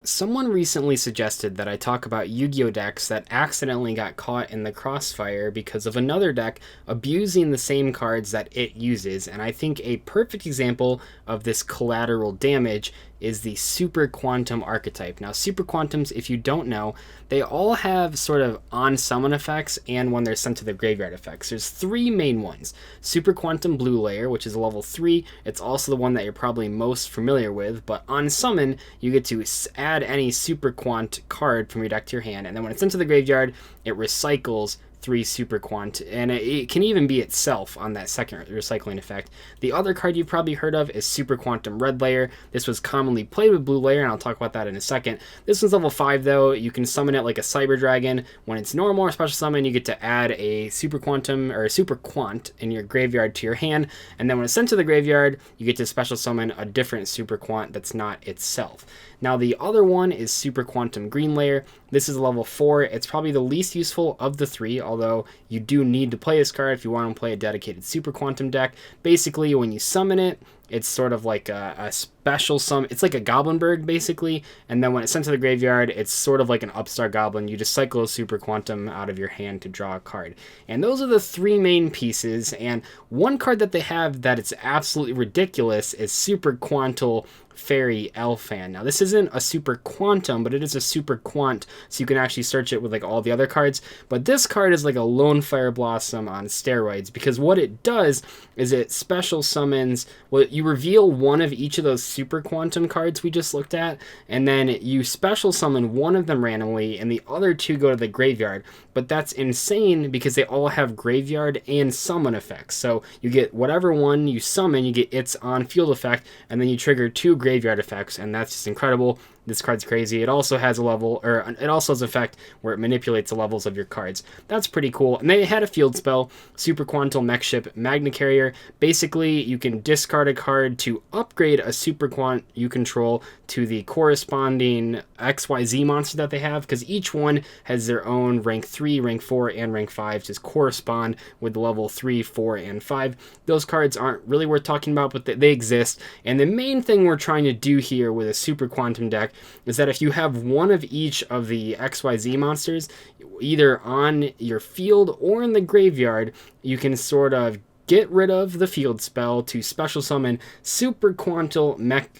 Someone recently suggested that I talk about Yu-Gi-Oh decks that accidentally got caught in the crossfire because of another deck abusing the same cards that it uses, and I think a perfect example of this collateral damage is the Super Quantum archetype. Now, Super Quantums, if you don't know, they all have sort of on-summon effects and when they're sent to the graveyard effects. There's three main ones. Super Quantum Blue Layer, which is a level 3. It's also the one that you're probably most familiar with, but on summon, you get to add any Super Quant card from your deck to your hand, and then when it's sent to the graveyard, it recycles 3 Super Quant, and it can even be itself on that second recycling effect. The other card you've probably heard of is Super Quantum Red Layer. This was commonly played with Blue Layer, and I'll talk about that in a second. This one's level 5 though. You can summon it like a Cyber Dragon. When it's normal or special summon, you get to add a Super Quantum or a Super Quant in your graveyard to your hand, and then when it's sent to the graveyard, you get to special summon a different Super Quant that's not itself. Now the other one is Super Quantum Green Layer. This is level 4. It's probably the least useful of the 3, although you do need to play this card if you want to play a dedicated Super Quantum deck. Basically, when you summon it, it's sort of like a special summon. It's like a Goblinberg, basically, and then when it's sent to the graveyard, it's sort of like an Upstart Goblin. You just cycle a Super Quantum out of your hand to draw a card. And those are the 3 main pieces, and one card that they have that it's absolutely ridiculous is Super Quantal Fairy Elfan. Now, this isn't a Super Quantum, but it is a Super Quant, so you can actually search it with like all the other cards. But this card is like a Lone Fire Blossom on steroids, because what it does is it special summons, well, you reveal one of each of those Super Quantum cards we just looked at, and then you special summon one of them randomly, and the other 2 go to the graveyard. But that's insane because they all have graveyard and summon effects. So you get whatever one you summon, you get its on-field effect, and then you trigger 2 graveyard effects, and that's just incredible. This card's crazy. It also has a level, or it also has an effect where it manipulates the levels of your cards. That's pretty cool. And they had a field spell, Super Quantal Mech Ship Magna Carrier. Basically, you can discard a card to upgrade a Super Quant you control to the corresponding XYZ monster that they have, because each one has their own rank 3, rank 4, and rank 5 to correspond with the level 3, 4, and 5. Those cards aren't really worth talking about, but they exist. And the main thing we're trying to do here with a Super Quantum deck is that if you have one of each of the XYZ monsters, either on your field or in the graveyard, you can sort of get rid of the field spell to special summon Super Quantal Mech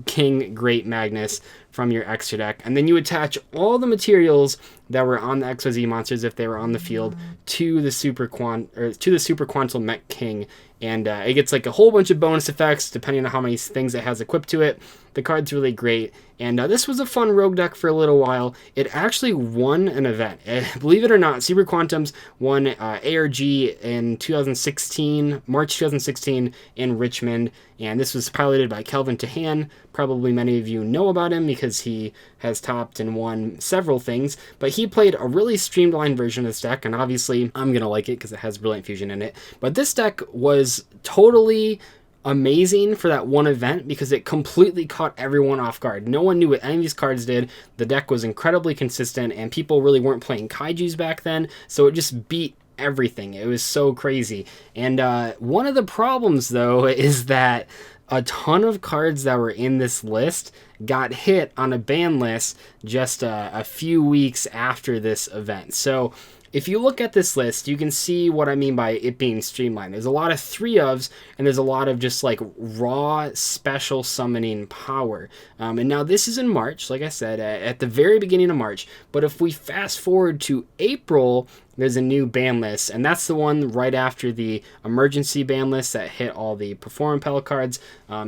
King Great Magnus from your extra deck, and then you attach all the materials that were on the XYZ monsters if they were on the field to the Super Quantal Mech King, and it gets like a whole bunch of bonus effects depending on how many things it has equipped to it. The card's really great, and this was a fun rogue deck for a little while. It actually won an event. Believe it or not, Super Quantums won ARG in 2016, March 2016 in Richmond, and this was piloted by Kelvin Tahan. Probably many of you know about him because he has topped and won several things, but he played a really streamlined version of this deck, and obviously I'm going to like it because it has Brilliant Fusion in it. But this deck was totally amazing for that one event because it completely caught everyone off guard. No one knew what any of these cards did. The deck was incredibly consistent, and people really weren't playing kaijus back then, so it just beat everything. It was so crazy. And one of the problems, though, is that a ton of cards that were in this list got hit on a ban list just a few weeks after this event. So if you look at this list, you can see what I mean by it being streamlined. There's a lot of 3-ofs, and there's a lot of just like raw special summoning power. And now this is in March, like I said, at the very beginning of March. But if we fast forward to April, there's a new ban list, and that's the one right after the emergency ban list that hit all the Perform Impel cards.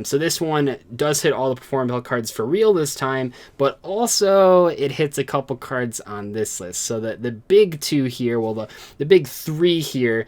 So this one does hit all the Perform Impel cards for real this time, but also it hits a couple cards on this list. So the big 2 here, well, the big 3 here,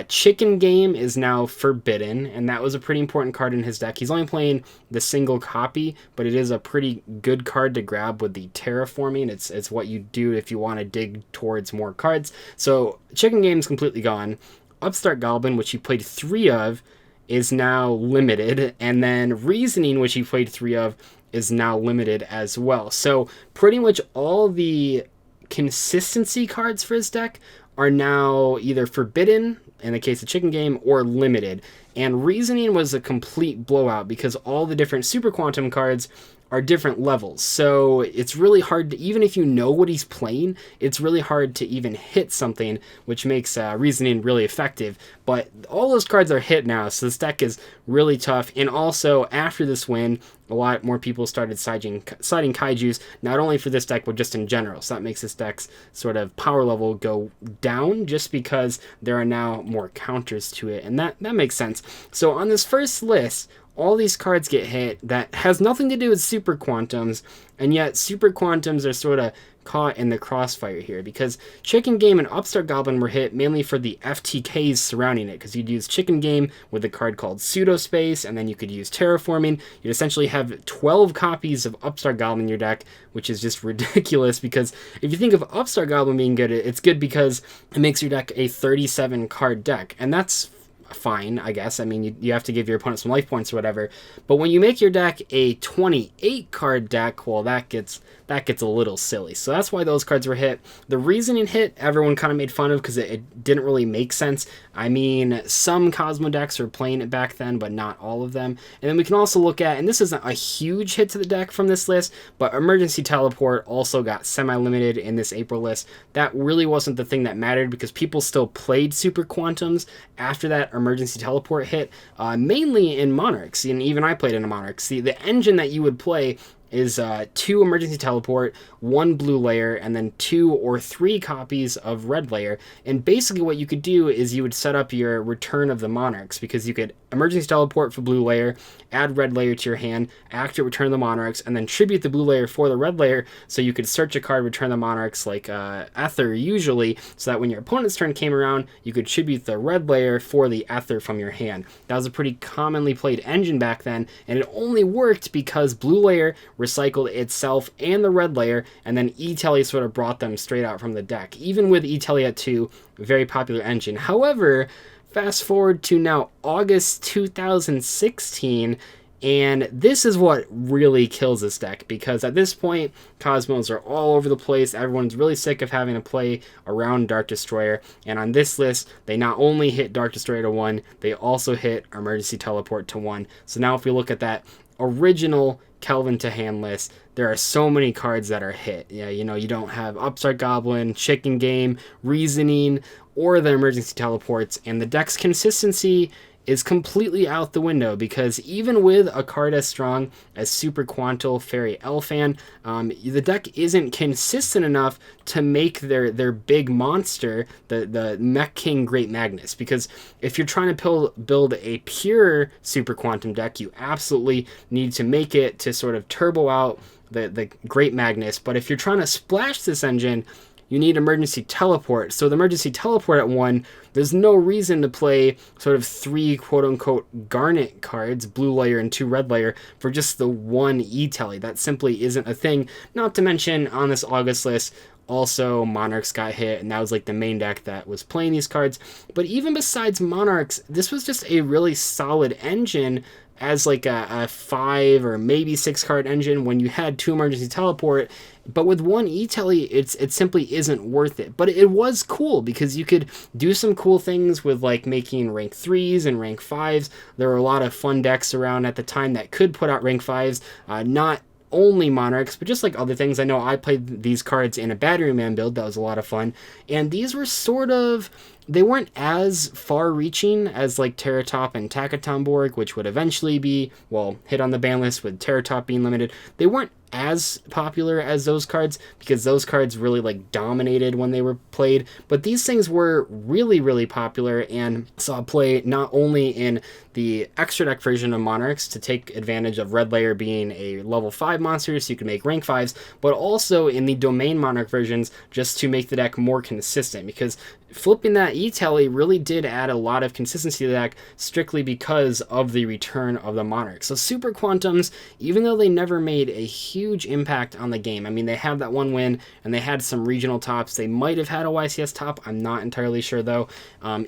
Chicken Game is now forbidden, and that was a pretty important card in his deck. He's only playing the single copy, but it is a pretty good card to grab with the terraforming. It's what you do if you want to dig towards more cards. So Chicken Game's completely gone. Upstart Goblin, which he played 3 of, is now limited, and then Reasoning, which he played 3 of, is now limited as well. So pretty much all the consistency cards for his deck are now either forbidden, in the case of Chicken Game, or limited. And Reasoning was a complete blowout because all the different Super Quantum cards are different levels. So it's really hard to, even if you know what he's playing, it's really hard to even hit something, which makes reasoning really effective. But all those cards are hit now, so this deck is really tough. And also, after this win, a lot more people started citing kaijus, not only for this deck, but just in general. So that makes this deck's sort of power level go down, just because there are now more counters to it. And that makes sense. So on this first list, all these cards get hit that has nothing to do with Super Quantums, and yet Super Quantums are sort of caught in the crossfire here, because Chicken Game and Upstart Goblin were hit mainly for the FTKs surrounding it, because you'd use Chicken Game with a card called Pseudospace, and then you could use Terraforming. You'd essentially have 12 copies of Upstart Goblin in your deck, which is just ridiculous, because if you think of Upstart Goblin being good, it's good because it makes your deck a 37 card deck, and that's fine, I guess. I mean, you have to give your opponent some life points or whatever. But when you make your deck a 28 card deck, well, that gets a little silly. So that's why those cards were hit. The reasoning hit, everyone kind of made fun of because it didn't really make sense. I mean, some Cosmo decks were playing it back then, but not all of them. And then we can also look at, and this isn't a huge hit to the deck from this list, but Emergency Teleport also got semi-limited in this April list. That really wasn't the thing that mattered, because people still played Super Quantums after that Emergency Teleport hit, mainly in Monarchs, and even I played in a Monarchs. See, the engine that you would play is 2 Emergency Teleport, 1 blue layer, and then 2 or 3 copies of red layer. And basically what you could do is you would set up your Return of the Monarchs, because you could Emergency Teleport for blue layer, add red layer to your hand, activate Return of the Monarchs, and then tribute the blue layer for the red layer, so you could search a card, Return the Monarchs, like Ether usually, so that when your opponent's turn came around, you could tribute the red layer for the Ether from your hand. That was a pretty commonly played engine back then, and it only worked because blue layer recycled itself and the red layer, and then E-Telly sort of brought them straight out from the deck. Even with E-Telly at 2, very popular engine. However, fast forward to now August 2016, and this is what really kills this deck, because at this point, Cosmos are all over the place. Everyone's really sick of having to play around Dark Destroyer, and on this list, they not only hit Dark Destroyer to 1, they also hit Emergency Teleport to 1. So now if we look at that original Kelvin to hand list, there are so many cards that are hit. Yeah, you know, you don't have Upstart Goblin, Chicken Game, Reasoning, or the Emergency Teleports, and the deck's consistency is completely out the window, because even with a card as strong as Super Quantal Fairy Elfan, the deck isn't consistent enough to make their big monster, the Mech King Great Magnus. Because if you're trying to build a pure Super Quantum deck, you absolutely need to make it to sort of turbo out the Great Magnus. But if you're trying to splash this engine, you need Emergency Teleport. So the Emergency Teleport at 1, there's no reason to play sort of 3 quote-unquote Garnet cards, blue layer and 2 red layer, for just the 1 E-Telly. That simply isn't a thing. Not to mention, on this August list, also Monarchs got hit, and that was like the main deck that was playing these cards. But even besides Monarchs, this was just a really solid engine as like a 5 or maybe 6 card engine when you had 2 Emergency Teleport. But with 1 E-Telly, it simply isn't worth it. But it was cool, because you could do some cool things with like making rank 3s and rank 5s. There were a lot of fun decks around at the time that could put out rank 5s, not only Monarchs, but just like other things. I know I played these cards in a Battery Man build. That was a lot of fun. And these were sort of, they weren't as far-reaching as like Terratop and Takatomborg, which would eventually be, well, hit on the ban list with Terratop being limited. They weren't as popular as those cards, because those cards really like dominated when they were played, but these things were really, really popular and saw play not only in the extra deck version of Monarchs to take advantage of red layer being a level 5 monster so you can make rank 5s, but also in the Domain Monarch versions just to make the deck more consistent, because flipping that E-Telly really did add a lot of consistency to the deck, strictly because of the return of the Monarch. So Super Quantums, even though they never made a huge impact on the game, I mean, they have that 1 win, and they had some regional tops. They might have had a YCS top, I'm not entirely sure though.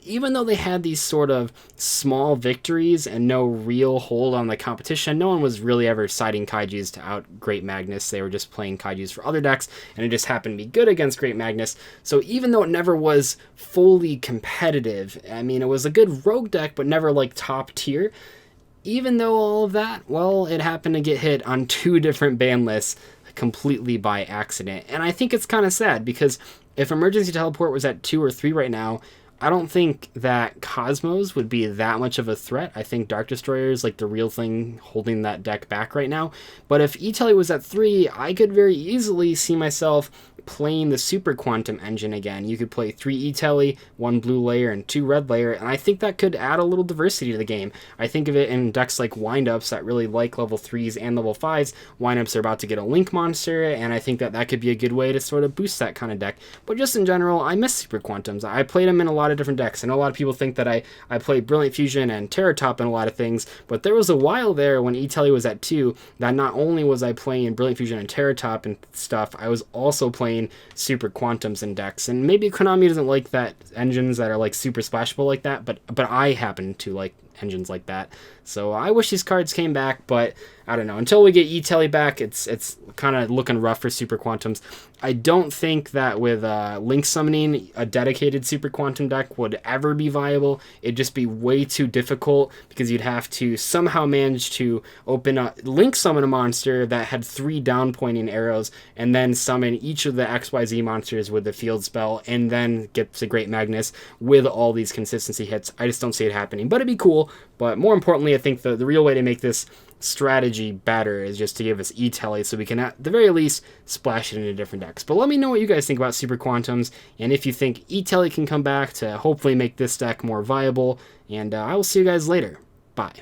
Even though they had these sort of small victories and no real hold on the competition, no one was really ever citing Kaijus to out Great Magnus. They were just playing Kaijus for other decks, and it just happened to be good against Great Magnus. So even though it never was fully competitive, I mean, it was a good rogue deck, but never like top tier, even though all of that, well, it happened to get hit on 2 different ban lists completely by accident. And I think it's kind of sad, because if Emergency Teleport was at 2 or 3 right now, I don't think that Cosmos would be that much of a threat. I think Dark Destroyer is like the real thing holding that deck back right now. But if E-Telly was at 3, I could very easily see myself playing the Super Quantum engine again. You could play 3 E-Telly, 1 blue layer, and 2 red layer, and I think that could add a little diversity to the game. I think of it in decks like Windups that really like level 3s and level 5s. Windups are about to get a Link monster, and I think that that could be a good way to sort of boost that kind of deck. But just in general, I miss Super Quantums. I played them in a lot of different decks. I know a lot of people think that I played Brilliant Fusion and Terra Top in a lot of things, but there was a while there when E-Telly was at 2 that not only was I playing Brilliant Fusion and Terra Top and stuff, I was also playing Super Quantums in decks. And maybe Konami doesn't like that engines that are like super splashable like that, but I happen to like engines like that. So I wish these cards came back, but I don't know. Until we get E-Telly back, it's kind of looking rough for Super Quantums. I don't think that with Link summoning, a dedicated Super Quantum deck would ever be viable. It'd just be way too difficult, because you'd have to somehow manage to Link summon a monster that had 3 down pointing arrows, and then summon each of the XYZ monsters with the field spell, and then get to Great Magnus with all these consistency hits. I just don't see it happening, but it'd be cool. But more importantly, I think the real way to make this strategy better is just to give us E-Telly, so we can at the very least splash it into different decks. But let me know what you guys think about Super Quantums, and if you think E-Telly can come back to hopefully make this deck more viable, and I will see you guys later. Bye.